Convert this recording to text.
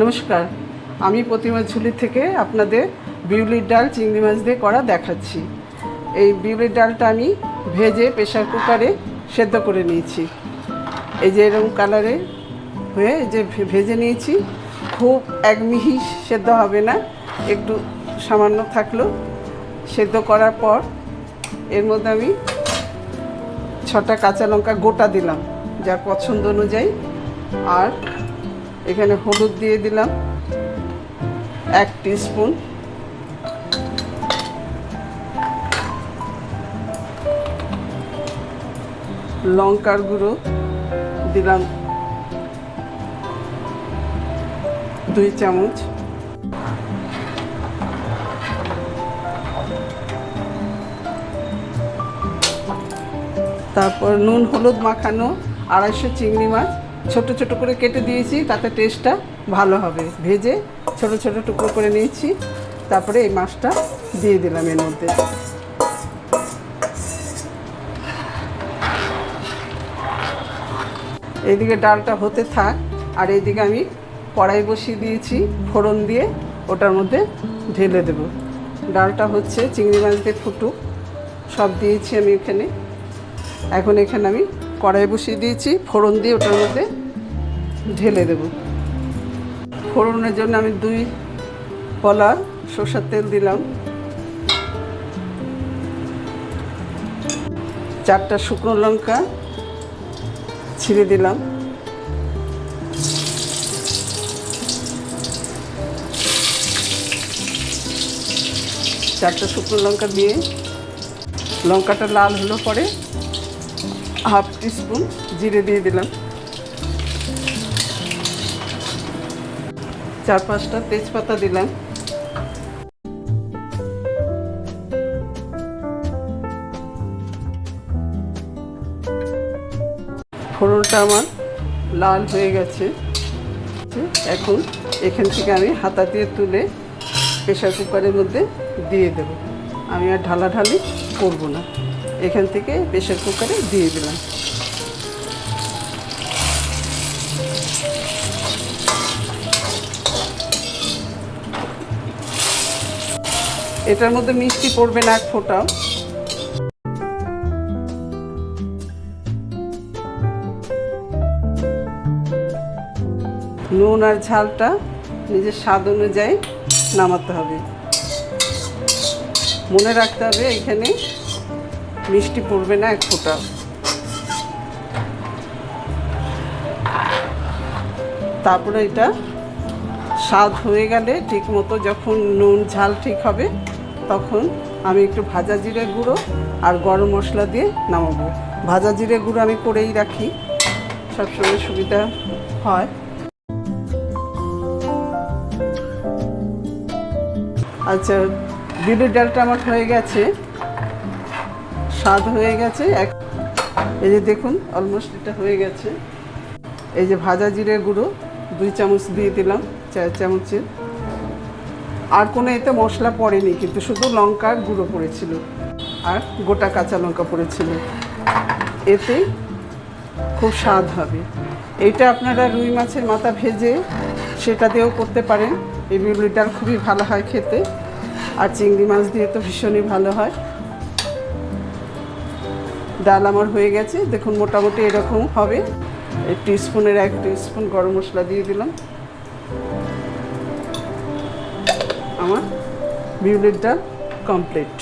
নমস্কার, আমি প্রতিমা ঝুলি থেকে আপনাদের বিউলির ডাল চিংড়ি মাছ দিয়ে করা দেখাচ্ছি। এই বিউলির ডালটা আমি ভেজে প্রেশার কুকারে সেদ্ধ করে নিয়েছি। এই যে এরকম কালারে হয়ে যে ভেজে নিয়েছি, খুব এক মিহি সেদ্ধ হবে না, একটু সামান্য থাকলো। সেদ্ধ করার পর এর মধ্যে আমি 6টা কাঁচা লঙ্কা গোটা দিলাম যার পছন্দ অনুযায়ী, আর এখানে হলুদ দিয়ে দিলাম 1 টিস্পুন, লঙ্কার গুঁড়ো দিলাম 2 চামচ, তারপর নুন হলুদ মাখানো 250 চিংড়ি মাছ ছোট ছোট করে কেটে দিয়েছি, তাতে টেস্টটা ভালো হবে। ভেজে ছোট ছোট টুকরো করে নিয়েছি, তারপরে এই মাছটা দিয়ে দিলাম এর মধ্যে। এইদিকে ডালটা হতে থাক, আর এইদিকে আমি কড়াই বসিয়ে দিয়েছি, ফোড়ন দিয়ে ওটার মধ্যে ঢেলে দেব। ডালটা হচ্ছে, চিংড়ি মাছ দিয়ে ফুটুক, সব দিয়েছি আমি এখানে। এখন এখানে আমি কড়াই বসিয়ে দিয়েছি, ফোড়ন দিয়ে ওটার মধ্যে ঢেলে দেব। ফোড়নের জন্য আমি 2 পলা সরষের তেল দিলাম, 4টা শুকনো লঙ্কা ছিঁড়ে দিলাম, 4টা শুকনো লঙ্কা দিয়ে লঙ্কাটা লাল হলো পরে 1/2 টিস্পুন জিরে দিয়ে দিলাম, 4-5টা তেজপাতা দিলাম, ফোড়নটা আমার লাল হয়ে গেছে। এখন এখান থেকে আমি হাতা দিয়ে তুলে প্রেশার কুকারের মধ্যে দিয়ে দেব। আমি আর ঢালাঢালি করব না, এখান থেকে প্রেশার কুকারে দিয়ে দিলাম। এটার মধ্যে মিষ্টি পড়বে না এক ফোঁটাও। নুন আর ঝালটা নিজের স্বাদ অনুযায়ী নামাতে হবে। মনে রাখতে হবে এখানে মিষ্টি পড়বে না এক ফোঁটাও। তারপরে এটা স্বাদ হয়ে গেলে, ঠিক মতো যখন নুন ঝাল ঠিক হবে, তখন আমি একটু ভাজা জিরে গুঁড়ো আর গরম মশলা দিয়ে নামাবো। ভাজা জিরে গুঁড়ো আমি করেই রাখি, সবসময় সুবিধা হয়। আচ্ছা, বিউলির ডালটা আমার হয়ে গেছে, স্বাদ হয়ে গেছে। এই যে দেখুন, অলমোস্ট এটা হয়ে গেছে। এই যে ভাজা জিরে গুঁড়ো 2 চামচ দিয়ে দিলাম, 4 চামচের। আর কোনো এতে মশলা পড়েনি, কিন্তু শুধু লঙ্কার গুঁড়ো পড়েছিল আর গোটা কাঁচা লঙ্কা পড়েছিল। এতে খুব স্বাদ হবে। এইটা আপনারা রুই মাছের মাথা ভেজে সেটা দিয়েও করতে পারেন। এই বিউলির ডাল খুবই ভালো হয় খেতে, আর চিংড়ি মাছ দিয়ে তো ভীষণই ভালো হয়। ডাল আমার হয়ে গেছে, দেখুন মোটামুটি এরকম হবে। এই টিস্পুনের 1 টিস্পুন গরম মশলা দিয়ে দিলাম। আমার বিউলির ডাল কমপ্লিট।